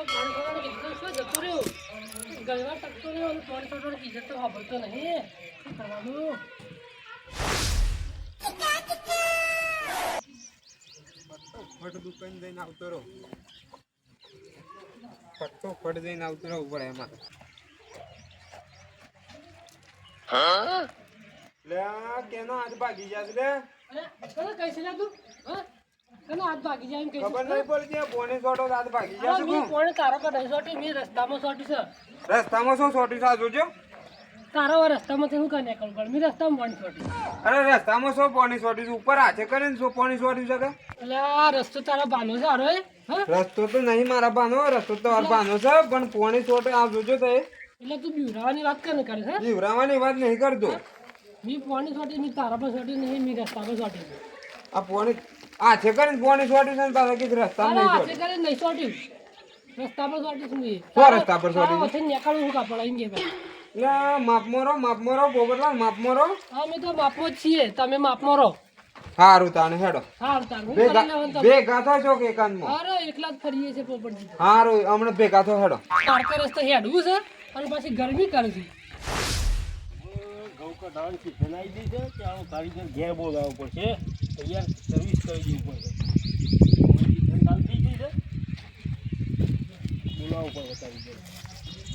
પાણી છોડવાનું કીધું શું જતું રહ્યું ગળવા ટકતો નહીં અને પાણી છોડવાનું કીધું તો વાપરતો નહીં શું કરવાનું ફટ દુકાન જઈને આવતો રહો ફટ જઈને આવતો રહું પડે એમાં લે કેનો હાથ ભાગી જાસ લે કને કઈસે લે તું હા કને હાથ ભાગી જાય એમ કઈસે ખબર નહીં પડતી પોણી છોડો હાથ ભાગી જાસ મી પોણી તારો પર નહીં છોટી મી રસ્તામાં છોટી છે રસ્તામાં શું છોટી સા જોજો તારો રસ્તામાં હું કને નીકળું પણ મી રસ્તામાં પાણી છોટી અરે રસ્તામાં શું પોણી છોટી ઉપર હાથે કરીને શું પોણી છોટી શકે એટલે આ રસ્તો તારા બાનો છે હારો હા રસ્તો તો નહીં મારા બાનો રસ્તો તો મારો બાનો છે પણ પોણી છોટે આ જોજો તો એટલે તું બીવરાવાની વાત કરે કરે છે જીવરાવાની વાત નહીં કરતો મી પાણી છોટી મી તારા પર છોટી નહીં મી રસ્તા પર છોટી આ પોણી હાથે કરીને પોણી છોટી છે ને પાછા કીધું રસ્તામાં નહીં હાથે છોટી કરે નહીં છોટી રસ્તા પર છોટી છું મી શું રસ્તા પર છોટી છે? ઓથે નીકળું હું કાપડ આવીને કે લે માપ મારો પોપટલાલ માપ મારો અમે તો માપો જ છીએ તમે માપ મારો હારું તાને હેડો હાર તાર હું કરી લેવાનું તમે ભેગા થો છો કે એકાંતમાં અરે એકલા જ ફરીએ છે પોપટજી હારું હમણાં ભેગા થો હેડો તારકા રસ્તે હેડવું છે અને પાછી ગરમી કરે છે ઘઉં કઢાવવાની સીઝન આવી ગઈ છે ત્યાં કારીગર ઘેર બોલાવવો પડશે તૈયાર સર્વિસ કરી દેવું પડશે સીઝન ચાલુ થઈ ગઈ છે બોલાવવું પડે કારીગર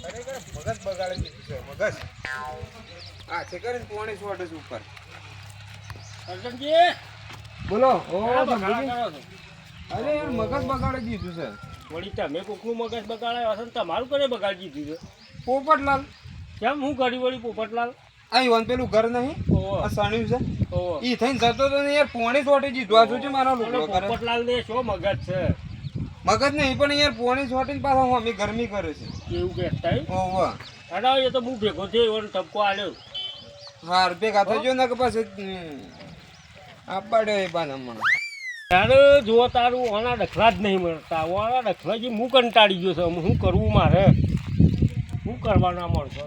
ખરેખર મગજ બગાડી દીધું છે મગજ હા છે કરીને પોણી છોટે છે ઉપર અર્જનજી બોલો ઓ ક્યાં સમજી બગાડા કરો છો? અરે યાર મગજ બગાડી દીધું છે વળી તમે કોકનું મગજ બગાડાયો હશે ને તમારું કરે બગાડી દીધું છે પોપટલાલ કેમ હું કરી વળી પોપટલાલ અહીં વન પેલું ઘર નહીં ઓહો આ સણ્યું છે ઓહો ઈ થઈને જતો તો ને યાર પોણી છોટી દીધું આ શું છે મારો લુગડો કરે પોપટલાલ ને શું મગજ છે મગજ નહીં પણ યાર પોણી છોટીને પાછા હું અમે ગરમી કરે છે એવું કહેતા ઓહો હટાવો એ તો હું ભેગો થયો એવો ટપકો આલ્યો હાર ભેગા થજો ને કે પછી આપડે એ બાન હમણાં ત્યારે જો તારું ઓના ડખલા જ નહીં મળતા ઓના ડખલા જે હું કંટાળી ગયો છું શું કરવું મારે શું કરવાના મળશે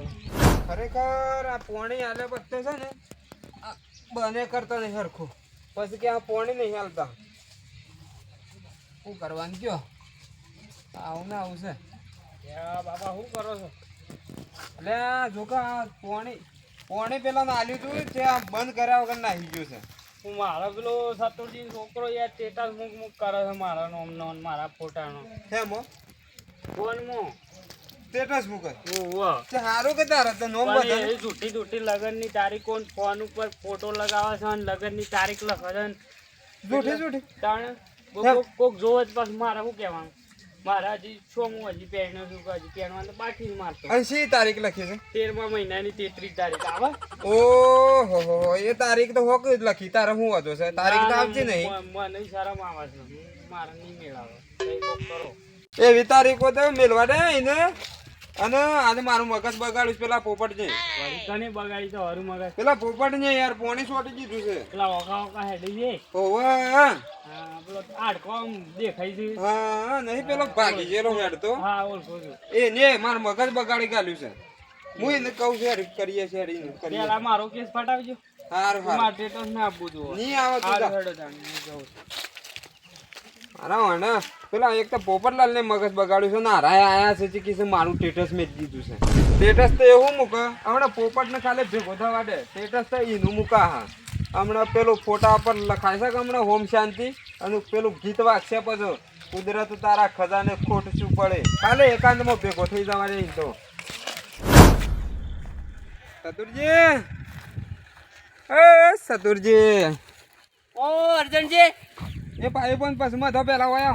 ખરેખર આ પોણી હાલે પત્તે છે ને આ બને કરતા નહીં સરખું પછી કે આ પોણી નહીં હાલતા શું કરવાનું કયો આવું ને આવું છે બાબા શું કરો છો એટલે આ જોકા આ પોણી પેલા નાલ્યું હતું તે આ બંધ કર્યા વગર નાહી ગયું છે હું મારા પેલો સતુરજી છોકરો યાર સ્ટેટસ મૂક કરે છે મારા નોમનો ને મારા ફોટાનો હેમો ફોનમાં સ્ટેટસ મૂકે ઓહો તે હારું કે તારા તે નોમ પણ બદલ એ જૂઠી લગનની તારીખો ને ફોન ઉપર ફોટો લગાવે છે અને લગનની તારીખ લખે છે ને જૂઠી તાણે કોક જોવે જ પાછું મારે શું કહેવાનું મારા હજી હું હજી પહેર્યો છું કે હજી પહેરવાનું તો બાકી જ મારતો 80 તારીખ લખી છે 13મા મહિનાની 33 તારીખ આવે ઓહો હો એ તારીખ તો હોક જ લખી તારે શું હતો છે તારીખ તો આવતી નહીં મને શરમ આવે છે મારે નહીં મેળાવે કઈ કોક કરો એવી તારીખો તો મેલવા દે એને અને આજે મારું મગજ બગાડ્યું છે પેલા પોપટ છે વળી કને બગાડી તો હરું મગજ પેલા પોપટ ને યાર પોણી છોટી દીધું છે પેલા ઓકા હેડી છે ઓવે હા પેલો આડકો આમ દેખાય છે હા નહીં પેલો ભાગી ગયેલો હેડતો હા ઓળખો છું એ ને મારું મગજ બગાડી ગાલ્યું છે હું એને કહું છું હેડ કરીએ છે હેડી કરીએ પેલા મારો કેસ પટાવજો હારું હારું મારે સ્ટેટસ ને આપવું જોઈએ નહીં આવે તો હારું જા. હેડો તાણ, હું જાઉં છું. હારા ને પેલા એક તો પોપટલાલ ને મગજ બગાડ્યું છે ને હારાય આયા છે કે છે મારું સ્ટેટસ મેં દીધું છે સ્ટેટસ તો એવું મૂકે હમણાં પોપટ ને ખાલી ભેગો થવા દે સ્ટેટસ તો એનું મૂકા હા હમણાં પેલું ફોટા પર લખાય છે કે હમણાં હોમ શાંતિ અને પેલું ગીત વાગશે પછી કુદરત તારા ખજાને ખોટ શું પડે ખાલી એકાંતમાં ભેગો થઈ જવા દે તો સતુરજી એ સતુરજી ઓ અર્જનજી એ ભાઈ પણ પસમાં તો પેલા હોય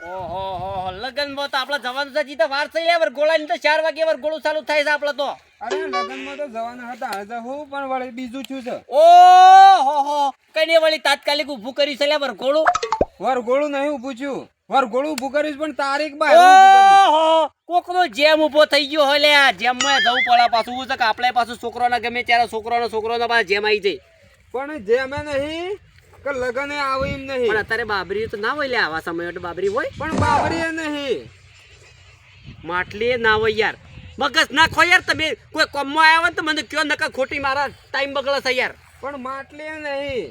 ઓહો હો લગન માં તો આપડે જવાનું છે જીતા વાર થઈ લે ગોળાની તો 4 વાગે ગોળું ચાલુ થાય છે આપડે તો અરે લગનમાં તો જવાના હતા આજે હું પણ વળી બીજું છું છે ઓહો કઈને વળી તાત્કાલિક ઊભું કરી છે લે ગોળું વરઘોડું નહીં ઊભું છું વરઘોડું ઊભું કરીશ પણ તારીખ ઓહો કોકનો જેમ ઊભો થઈ ગયો હોય લે જેમ માં જવું પડે પાછું હું છે કે આપણે પાછું છોકરોના ગમે ત્યારે છોકરોનો પાછા જેમ આવી જાય પણ જે અમે નહીં કે લગને આવે એમ નહીં પણ અત્યારે બાબરી તો ના હોય લે આવા સમય એટલે બાબરી હોય પણ બાબરી નહીં માટલી ના હોય યાર મગજ નાખો યાર તમે કોઈ કોમમાં આવ્યા હોય ને તો મને કયો નકા ખોટી મારા ટાઈમ બગડે છે યાર પણ માટલી નહીં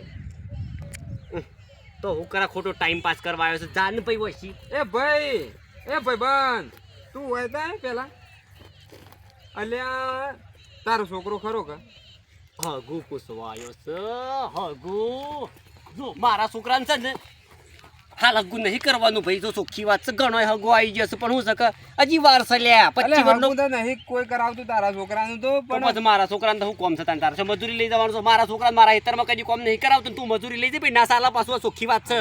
તો હું કરા ખોટો ટાઈમ પાસ કરવા આવ્યો છે જાન ભાઈ હોય એ ભાઈ બંધ તું હોય તા પેલા અલ્યા તારો છોકરો ખરો કે હગુ પૂછવા આવ્યો છે હગુ જો મારા છોકરાને છે ને હાલ હગુ નહીં કરવાનું ભાઈ જો ચોખ્ખી વાત છે ઘણો હગુ આવી જશે પણ હું શકે હજી વાર છે લ્યા 25 વર્ષનો તો નહીં કોઈ કરાવતું તારા છોકરાનું તો પણ પછી મારા છોકરાને તો હું કોમ થતા તારે મજૂરી લઈ જવાનું છે મારા છોકરાને મારા હેતરમાં કદી કોમ નહીં કરાવતું તું મજૂરી લઈ જઈ ભાઈ ના સાલા પાછું આ ચોખ્ખી વાત છે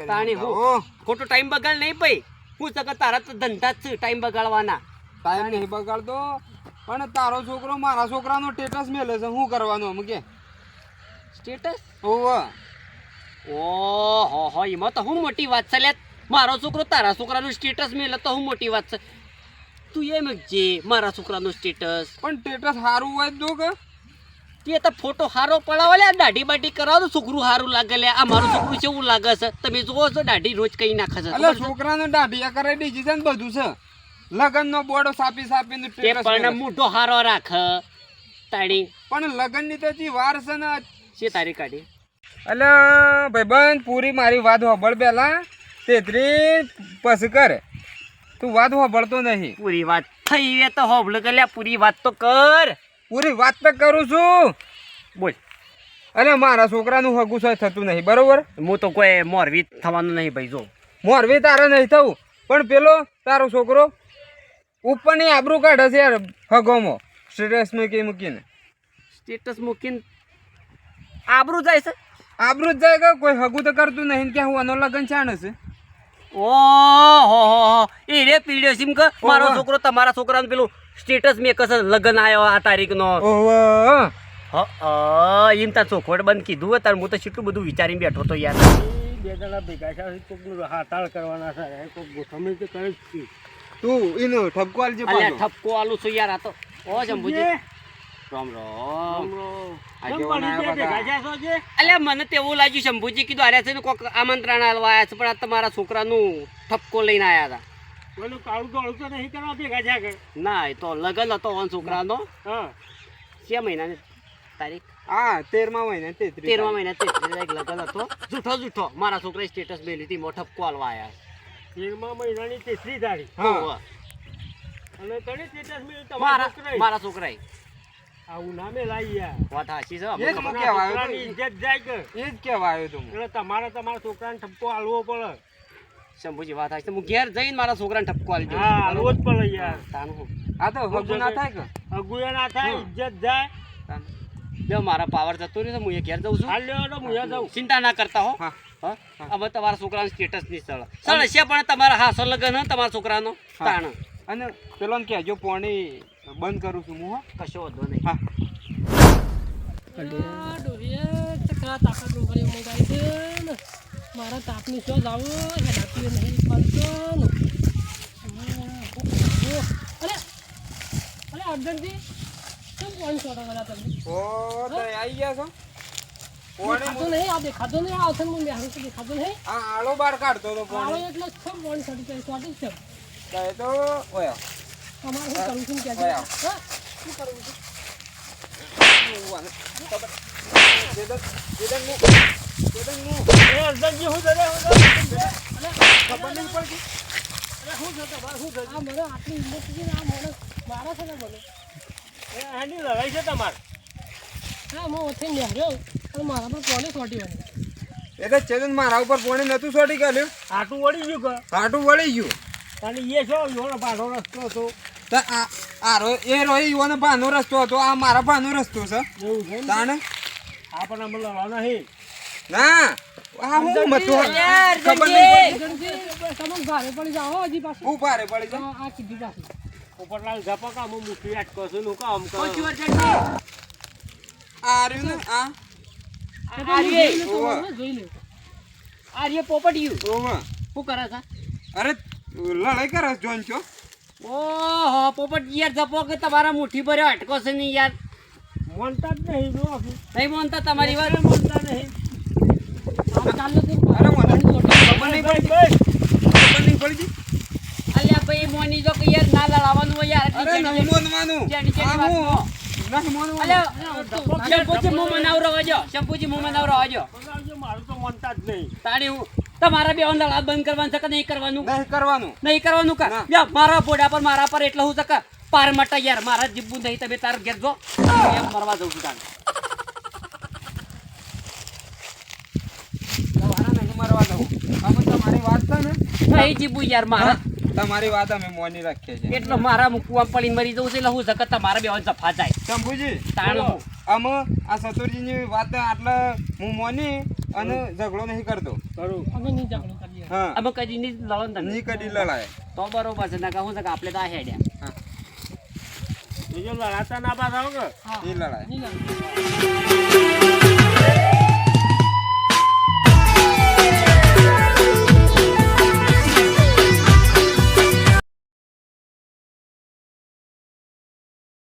તાણી હું ખોટો ટાઈમ બગાડ નહીં ભાઈ હું શકે તારા તો ધંધા જ છે ટાઈમ બગાડવાના ટાઈમ નહીં બગાડતો પણ તારો છોકરો મારા છોકરાનો સ્ટેટસ મેલે છે શું કરવાનું અમે કે સ્ટેટસ ઓહો ઓહો એમાં તો હું મોટી વાત છે લે મારો છોકરો તારા છોકરાનું સ્ટેટસ મેલે તો હું મોટી વાત છે તું એમ જે મારા છોકરાનું સ્ટેટસ પણ સ્ટેટસ સારું હોય તો કે તે તો ફોટો હારો પડાવો લે દાઢી બાઢી કરાવો છોકરું સારું લાગે લે આ મારું છોકરું કેવું લાગે છે તમે જોવો છો દાઢી રોજ કઈ નાખે છે એટલે છોકરાને દાઢિયા કરાવી દીધી છે ને બધું છે લગનનો બોર્ડો સાપીને તે પણ મોઢો હારો રાખ તાળી પણ લગનની તો હજી વાર છે ને છે તારી કાઢી એટલે ભાઈબંધ પૂરી મારી વાત હોભળ પેલા તેત્રી પછી કરે તું વાત હોભળતો નહીં પૂરી વાત થઈ એ તો હોબળ કે લે પૂરી વાત તો કર પૂરી વાત તો કરું છું બોલ અરે મારા છોકરાનું હગું સહ થતું નહીં બરોબર હું તો કોઈ મોરવી થવાનું નહીં ભાઈ જો મોરવી તારે નહીં થવું પણ પેલો તારો છોકરો ઉપરની આબરૂ કાઢે છે યાર હગોમાં સ્ટેટસ મૂકીને સ્ટેટસ મૂકીને આબરૂ જાય છે આબરૂ જ જાય કે કોઈ હગું તો કરતું નહીં કે હું આનો લગન ચાણે છે ઓહો એ રે પીડ્યો સિમ કે મારો ઓહો. છોકરો તમારા છોકરાનું પેલું સ્ટેટસ મેં કશે લગન આવ્યો આ તારીખનો ઓહો એમ તાર ચોખવટ બંધ કીધું હોય તાર હું તો કેટલું બધું વિચારીને બેઠો તો યાર બે જણા ભેગા છે કોકનું હાતાળ કરવાના છે કોક ગોઠવણી તો કરે જ છે. તું એનો ઠપકો આલજે અલ્યા પાછો ઠપકો આલું છું યાર આ તો ઓ જંબુજી રામ રામ આજે બનાવ્યા ભેગા બધા. છે છો જે? અલ્યા મને તો એવું લાગ્યું શંભુજી કીધું આર્યા છે ને કોક આમંત્રણ આલવા આવ્યા છે પણ આ તમારા છોકરાનું ઠપકો લઈને આવ્યા હતા પેલું કાળું દોડું તો નહીં કરવા ભેગા છે કે? ના એ તો લગન હતો ઓન છોકરાનો હા 6 મહિનાની તારીખ હા 13મા મહિને 13મા મહિના 33 લગન હતો જૂઠો મારા છોકરાએ સ્ટેટસ મેલી હતી મોટો ઠપકો આલવા આવ્યા 13મા મહિનાની 3 તારીખ હા અને તને સ્ટેટસ મેં મારા તમારા મારા છોકરાએ આવું નામે લાવી યાર વાત હાચી છે એ જ અમુક મૂકે. તમારા કહેવાય છોકરાની ઇજ્જત જાય કે એ જ કહેવા આવ્યો તું એટલે તમારા છોકરાને ઠપકો આલવો પડે શંભુજી વાત હાચી છે હું ઘેર જઈને મારા છોકરાને ઠપકો આલી દઉં હા આલવો જ પડે યાર તાનું હું આ તો હગું ના થાય કે અગુયા ના થાય ઇજ્જત જાય તાનું. જો મારા પાવર જતો રહ્યો છે હું એ ઘેર જઉં છું હાલ લેવા તો હું જાઉં ચિંતા ના કરતા હો હા હા હવે તમારા છોકરાનું સ્ટેટસ નહીં સળ છે પણ તમારા હાસો લગન હે તમારા છોકરાનો હા. તાણ અને પેલો ને કહેજો પાણી બંધ કરું છું હું હો કશો વાંધો નહીં હા ડોહીએ ચકરા તાકાત ડુંગળી મંગાવી છે ને મારા તાપની શું જાવું હેડાતી નહીં પાલતો અરે અરે અર્જનજી શું ફોન કરો બધા તમે ઓ તો આવી ગયા છો દેખાતો નહીં આ દેખાતો નહીં આ અસલ હું બેહારું છું દેખાતો નહીં આ આળો બાર કાઢતો તો આવો પાણી એટલે છ ફોન ચડી જાય ચોટી છે તો એ તો ઓયા તમારે શું કરું છું કે ઓયા. હા શું કરું છું એ અર્જનજી હું જરે ખબર નહીં પડતી આ મને આટલી હિંમત છે ને આ માણસ મારા છે ને મને આની લડાઈ છે તમારે હા હું ઓછી નેહર્યો અને મારા પર કોને ચોટી વળી એ તો ચેતન મારા ઉપર પાણી નતું છોડી કાઢ્યું આટું વળી ગયું કે હાટું વળી ગયું અને એ છો યોનો પાડો રસ્તો હતો તો આ એ રોઈ યુવાનો ભાનો રસ્તો હતો આ મારા ભાનો રસ્તો છે એવું છે ને? તાણે આપણને અમે લડવા નહીં ના આ હું મતું યાર, ખબર નહીં અર્જનજી તમે ભારે પડી જાઓ હજી પાછું હું ભારે પડી જાય આ કીધી પાછું પોપટલાલ ઝપકા હું મૂકી આટ કશું નું કામ કર પહોંચ્યું અર્જન્ટલી. આ રહ્યું ને આ આ રે જોઈ લે આ રે પોપટિયું ઓવા શું કરે છે અરે લડાઈ કરે જોન છો ઓહો પોપટ યાર જપો કે તમારા મુઠ્ઠી ભર્યો અટકો છે નહીં યાર મનતા જ નહીં જો નહીં માનતા તમારી વાત મનતા નહીં આ ચાલો તો અરે મને ખબર બસ, નહીં બસ, પડી બસ. ખબર નહીં પડી અલ્યા ભાઈ મોની જો કે યાર ના લડાવવાનું હોય યાર અરે નહીં મોનવાનું જેની આ વાતમાં. હું નહીં મોનવાનું અલ્યા શંભુજી મું મનાવ રહેવા જો શંભુજી મું મનાવ રહેવા જો બગાડજો, મારું તો મનતા જ નહીં તાળી હું તમારા બે લડા બંધ કરવાનું છે કે નહીં કરવાનું? નહીં કરવાનું. નહીં કરવાનું કા? ના. યા, મારા બોડા પર મારા પર એટલે હું છે કે પાર મટા યાર, મારા જીબુ નહીં, તમે તાર ઘેર જો. એમ મરવા જઉં છું તારે. તમારા નહીં મરવા દઉં. અમે તમારી વાત છે ને, નહીં જીબુ યાર મારા, તમારી વાત અમે મોની રાખીએ છીએ. એટલે મારા મુકવા પડીને મરી જવું છે એટલે હું છે કે તમારા બે જફા જાય. શંભુજી, તાણ અમે આ સતુરજીની વાત આટલે હું મોની અને ઝઘડો નહીં કરતો. કરું. અમે નહીં ઝઘડો કરીએ. હા, અમે કદી નહીં લડો ને તમે. નહીં કદી લડાય. તો બરોબર છે, નકા હું છે કે આપણે તો આ હેડ્યા. બીજો લડાતા ના પાસ આવો કે હા એ લડાય. નહીં લડો.